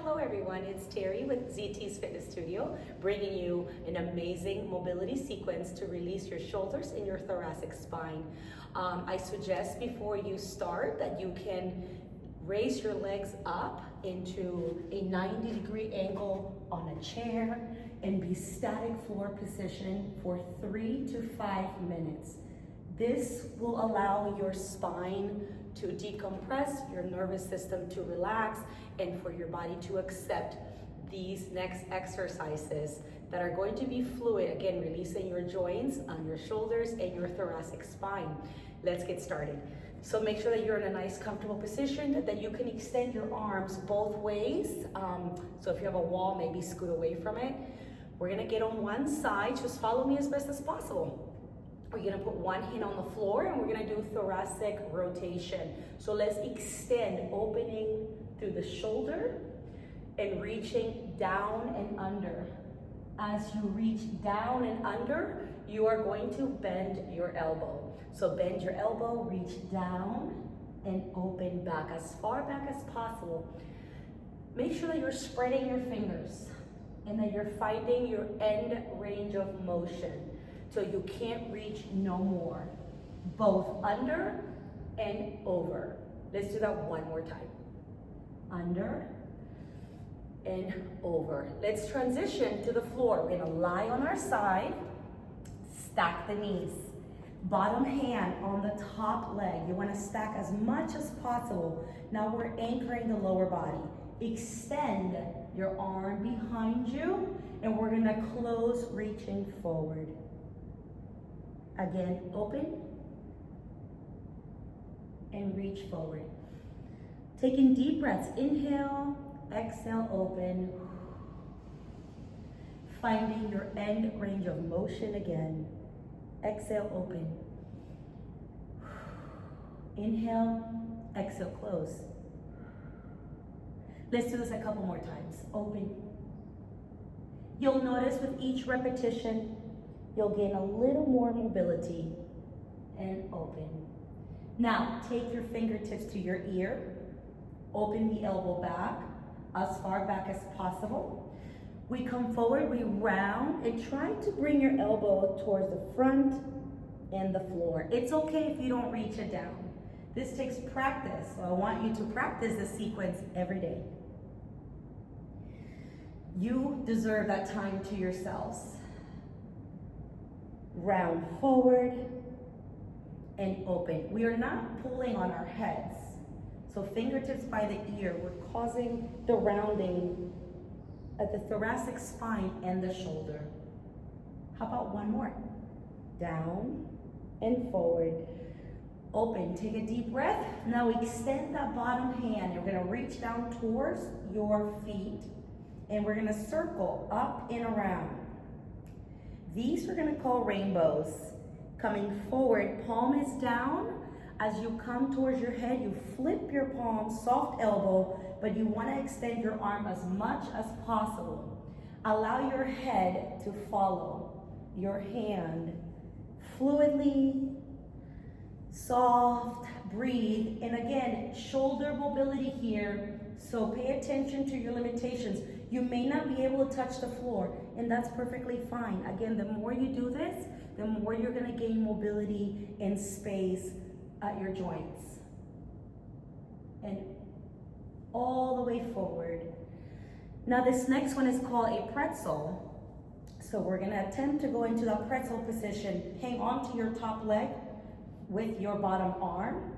Hello everyone, it's Terry with ZT's Fitness Studio, bringing you an amazing mobility sequence to release your shoulders and your thoracic spine. I suggest before you start that you can raise your legs up into a 90-degree angle on a chair and be static floor position for 3 to 5 minutes. This will allow your spine to decompress, your nervous system to relax, and for your body to accept these next exercises that are going to be fluid, again, releasing your joints on your shoulders and your thoracic spine. Let's get started. So make sure that you're in a nice, comfortable position, that you can extend your arms both ways. So if you have a wall, maybe scoot away from it. We're gonna get on one side, just follow me as best as possible. We're gonna put one hand on the floor and we're gonna do thoracic rotation. So let's extend, opening through the shoulder and reaching down and under. As you reach down and under, you are going to bend your elbow. So bend your elbow, reach down and open back as far back as possible. Make sure that you're spreading your fingers and that you're finding your end range of motion. So you can't reach no more. Both under and over. Let's do that one more time. Under and over. Let's transition to the floor. We're gonna lie on our side, stack the knees. Bottom hand on the top leg. You wanna stack as much as possible. Now we're anchoring the lower body. Extend your arm behind you and we're gonna close reaching forward. Again, open and reach forward. Taking deep breaths, inhale, exhale, open. Finding your end range of motion again. Exhale, open. Inhale, exhale, close. Let's do this a couple more times. Open. You'll notice with each repetition, you'll gain a little more mobility and open. Now, take your fingertips to your ear. Open the elbow back, as far back as possible. We come forward, we round, and try to bring your elbow towards the front and the floor. It's okay if you don't reach it down. This takes practice, so I want you to practice this sequence every day. You deserve that time to yourselves. Round forward and open. We are not pulling on our heads. So fingertips by the ear, we're causing the rounding at the thoracic spine and the shoulder. How about one more? Down and forward. Open, take a deep breath. Now extend that bottom hand. You're gonna reach down towards your feet and we're gonna circle up and around. These we're gonna call rainbows. Coming forward, palm is down. As you come towards your head, you flip your palm, soft elbow, but you wanna extend your arm as much as possible. Allow your head to follow your hand fluidly, soft, breathe. And again, shoulder mobility here, so pay attention to your limitations. You may not be able to touch the floor, and that's perfectly fine. Again, the more you do this, the more you're gonna gain mobility and space at your joints. And all the way forward. Now this next one is called a pretzel. So we're gonna attempt to go into the pretzel position. Hang on to your top leg with your bottom arm.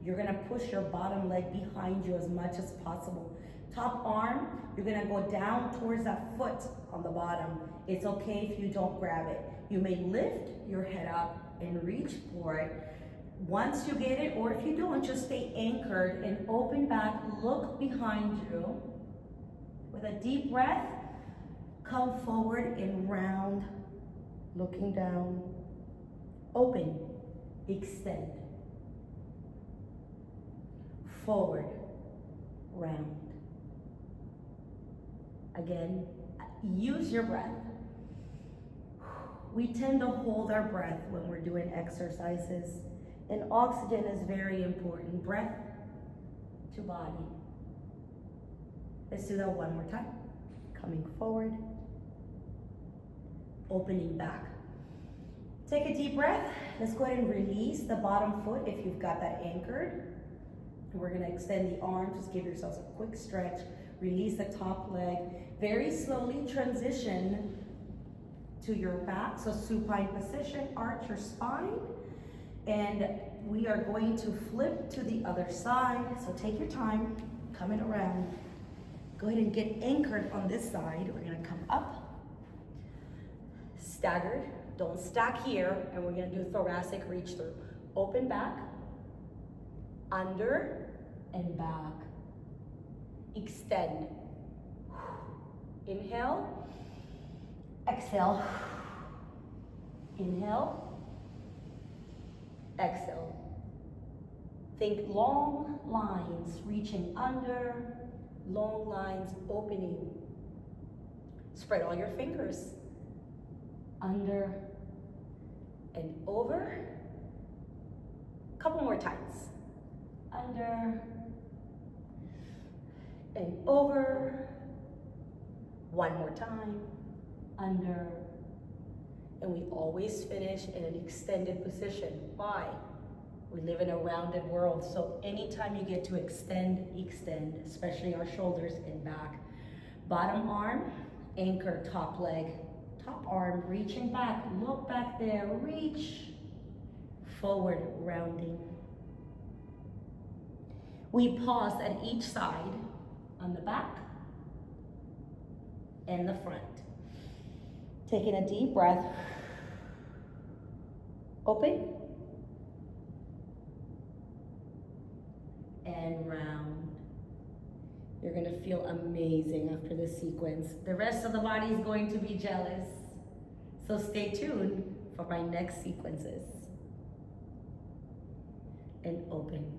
You're gonna push your bottom leg behind you as much as possible. Top arm, you're gonna go down towards that foot on the bottom. It's okay if you don't grab it. You may lift your head up and reach for it. Once you get it, or if you don't, just stay anchored and open back, look behind you. With a deep breath, come forward and round, looking down. Open, extend. Forward, round. Again, use your breath. We tend to hold our breath when we're doing exercises, and oxygen is very important. Breath to body. Let's do that one more time. Coming forward, opening back. Take a deep breath. Let's go ahead and release the bottom foot if you've got that anchored. And we're gonna extend the arms, just give yourselves a quick stretch. Release the top leg. Very slowly transition to your back. So supine position, arch your spine. And we are going to flip to the other side. So take your time, coming around. Go ahead and get anchored on this side. We're gonna come up, staggered. Don't stack here, and we're gonna do thoracic reach through. Open back, under, and back. Extend. Inhale, exhale. Inhale, exhale. Think long lines reaching under, long lines opening. Spread all your fingers. Under and over. Couple more times. Under and over. One more time. Under. And we always finish in an extended position. Why? We live in a rounded world, so anytime you get to extend, extend, especially our shoulders and back. Bottom arm, anchor, top leg. Top arm, reaching back, look back there, reach, forward, rounding. We pause at each side, on the back and the front. Taking a deep breath, open, and round. You're gonna feel amazing after this sequence. The rest of the body is going to be jealous. So stay tuned for my next sequences. And open.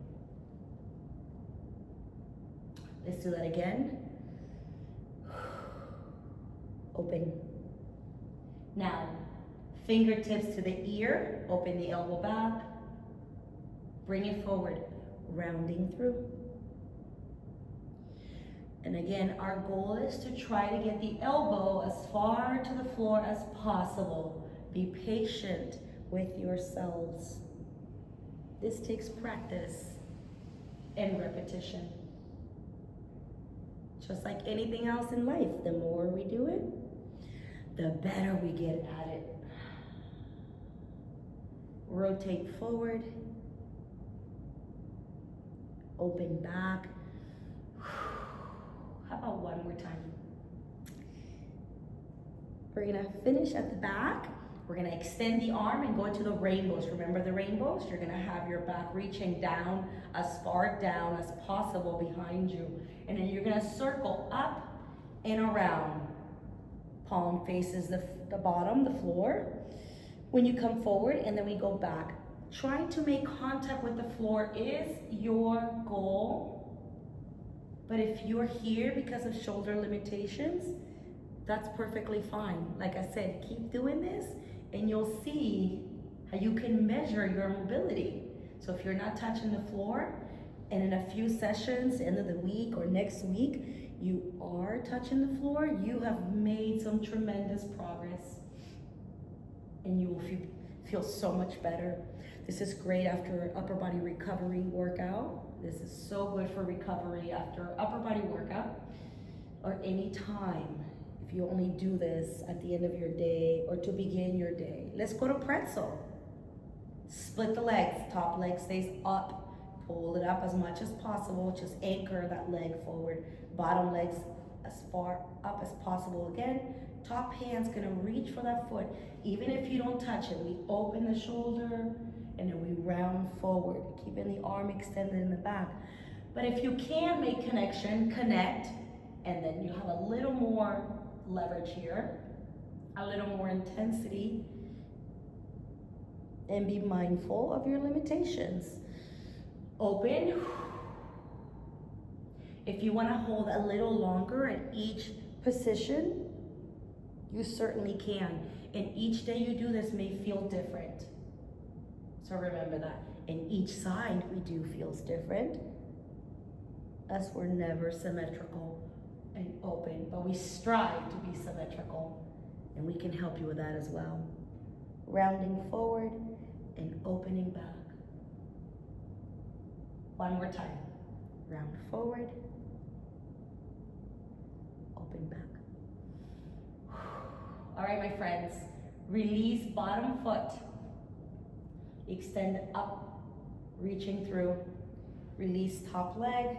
Let's do that again. Open. Now, fingertips to the ear, open the elbow back. Bring it forward, rounding through. And again, our goal is to try to get the elbow as far to the floor as possible. Be patient with yourselves. This takes practice and repetition. Just like anything else in life, the more we do it, the better we get at it. Rotate forward. Open back. How about one more time? We're gonna finish at the back. We're gonna extend the arm and go into the rainbows. Remember the rainbows? You're gonna have your back reaching down, as far down as possible behind you. And then you're gonna circle up and around. Palm faces the bottom, the floor. When you come forward and then we go back. Trying to make contact with the floor is your goal. But if you're here because of shoulder limitations, that's perfectly fine. Like I said, keep doing this and you'll see how you can measure your mobility. So if you're not touching the floor, and in a few sessions, end of the week or next week, you are touching the floor, you have made some tremendous progress. And you will feel so much better. This is great after upper body recovery workout. This is so good for recovery after upper body workout or any time. If you only do this at the end of your day or to begin your day. Let's go to Pretzel. Split the legs, top leg stays up. Pull it up as much as possible. Just anchor that leg forward. Bottom legs as far up as possible again. Top hand's gonna reach for that foot. Even if you don't touch it, we open the shoulder and then we round forward, keeping the arm extended in the back. But if you can make connection, connect, and then you have a little more leverage here, a little more intensity, and be mindful of your limitations. Open. If you want to hold a little longer in each position, you certainly can. And each day you do this may feel different. So remember that. And each side we do feels different, as we're never symmetrical. but we strive to be symmetrical, and we can help you with that as well. Rounding forward and opening back. One more time. Round forward, open back. All right, my friends, release bottom foot. Extend up, reaching through. Release top leg.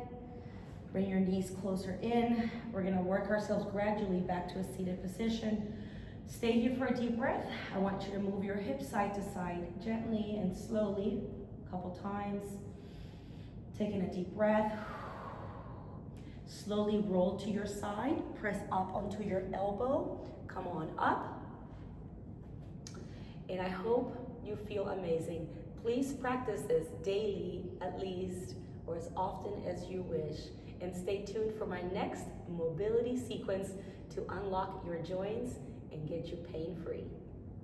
Bring your knees closer in. We're gonna work ourselves gradually back to a seated position. Stay here for a deep breath. I want you to move your hips side to side, gently and slowly, a couple times. Taking a deep breath. Slowly roll to your side. Press up onto your elbow. Come on up. And I hope you feel amazing. Please practice this daily, at least, or as often as you wish. And stay tuned for my next mobility sequence to unlock your joints and get you pain-free.